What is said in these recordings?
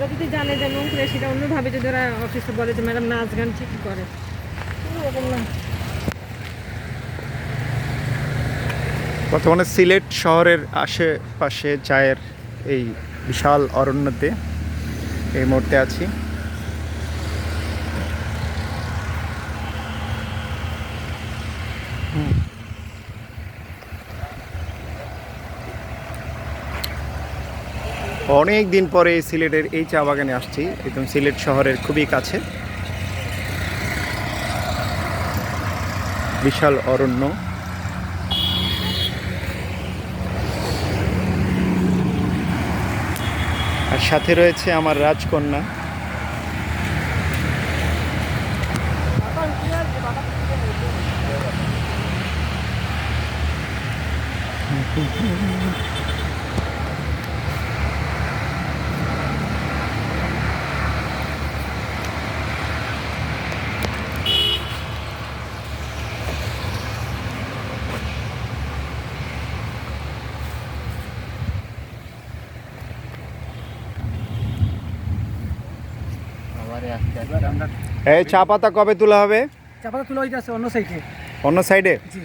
ওরা যদি জানে যে নোংরা সেটা অন্যভাবে যদি ওরা অফিসে বলে যে ম্যাডাম নাচ গান ঠিক করে এরকম না। বর্তমানে সিলেট শহরের আশেপাশে চায়ের এই বিশাল অরণ্যতে এই মুহূর্তে আছি। অনেক দিন পরে সিলেটের এই চা বাগানে আসছি, একদম সিলেট শহরের খুবই কাছে। বিশাল অরণ্য, আর সাথে রয়েছে আমার রাজকন্যা। এই চা পাতা কবে তোলা হবে? চা পাতা তোলা হয়ে যাচ্ছে অন্য সাইডে। অন্য সাইডে? জি।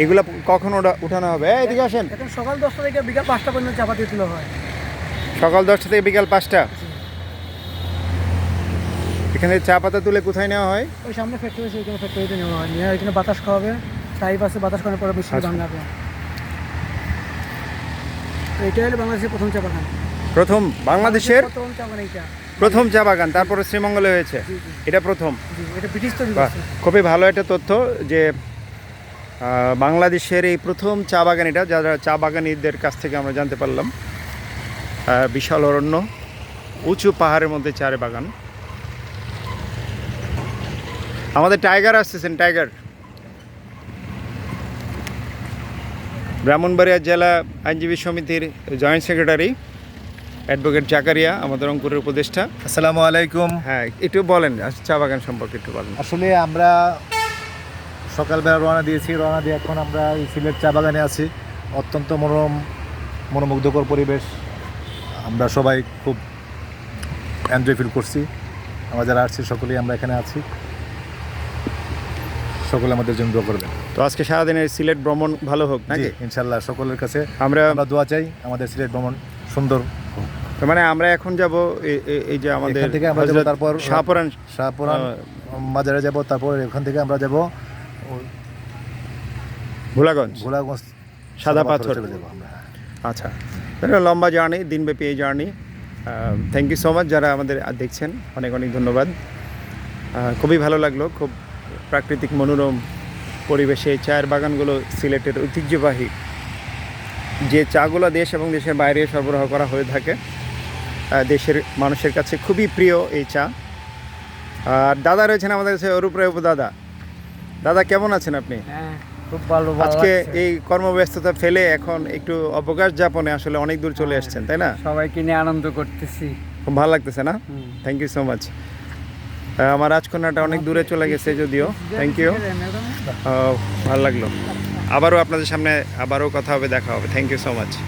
এগুলা কখন উঠানো হবে? এদিকে আসেন। এখন সকাল 10টা থেকে বিকাল 5টা পর্যন্ত চা পাতা তোলা হয়। সকাল 10টা থেকে বিকাল 5টা? এখানে চা পাতা তুলে কোথায় নেওয়া হয়? ওই সামনে ফ্যাক্টরি আছে, ওইখানে ফ্যাক্টরিতে নেওয়া হয়। নিয়ে এখানে বাতাস খাওয়াবে, টাইপ আছে, বাতাস খাওয়ানোর পরে বেশি ভাঙাবে। এইটাই হলো বাংলাদেশের প্রথম চা বাগান। প্রথম বাংলাদেশের প্রথম চা বাগান এইটা। প্রথম চা বাগান, তারপরে শ্রীমঙ্গলে হয়েছে। এটা প্রথম। জি, এটা ব্রিটিশ তৈরি বাহ, করছে। খুবই ভালো একটা তথ্য যে বাংলাদেশের এই প্রথম চা বাগান এটা, যারা চা বাগানিদের কাছ থেকে আমরা জানতে পারলাম। বিশাল অরণ্য, উঁচু পাহাড়ের মধ্যে চারে বাগান। আমাদের টাইগার আসতেছেন, টাইগার। ব্রাহ্মণবাড়িয়া জেলা আইনজীবী সমিতির জয়েন্ট সেক্রেটারি অ্যাডভোকেট জাকারিয়া, আমাদের রংপুরের উপদেষ্টা। আসসালামু আলাইকুম। হ্যাঁ, একটু বলেন চা বাগান সম্পর্কে একটু বলেন। আসলে আমরা সকালবেলা রওনা দিয়েছি, রওনা দিয়ে এখন আমরা এই সিলেট চা বাগানে আছি। অত্যন্ত মনোমুগ্ধকর পরিবেশ, আমরা সবাই খুব এনজয় ফিল করছি। আমরা যারা আসছি সকলেই আমরা এখানে আছি, সকলে আমাদের জন্য দোয়া করবেন। তো আজকে সারাদিনের সিলেট ভ্রমণ ভালো হোক জি, নাকি? ইনশাল্লাহ সকলের কাছে আমরা দোয়া চাই আমাদের সিলেট ভ্রমণ সুন্দর হোক। তার মানে আমরা এখন যাব এই যে আমাদের এখান থেকে আমরা যাব, হযরত তারপর শাহপুরান মাজারে যাব, তারপর এখান থেকে আমরা যাব ভোলাগঞ্জ সাদা পাথর। চলে যাব আমরা। আচ্ছা, এটা লম্বা জার্নি, দিনব্যাপী এই journey. Thank you so much যারা আমাদের দেখছেন, অনেক অনেক ধন্যবাদ। খুবই ভালো লাগলো, খুব প্রাকৃতিক মনোরম পরিবেশে এই চায়ের বাগানগুলো সিলেটের ঐতিহ্যবাহী যে চাগুলো দেশ এবং দেশের বাইরে সরবরাহ করা হয়ে থাকে, দেশের মানুষের কাছে খুবই প্রিয় এই চা। আর দাদা রয়েছেন আমাদের কাছে, অরূপ রায় দাদা। দাদা কেমন আছেন আপনি? হ্যাঁ, খুব ভালো। আজকে এই কর্মব্যস্ততা ফেলে এখন একটু অবকাশ যাপনে আসলে অনেক দূর চলে এসেছেন, তাই না? সবাইকে নিয়ে আনন্দ করতেছি। খুব ভালো লাগতেছে না? Thank you so much. আমার রাজকন্যাটা অনেক দূরে চলে গেছে যদিও। থ্যাংক ইউ, ভালো লাগলো। আবারও আপনাদের সামনে আবারও কথা হবে, দেখা হবে। Thank you so much.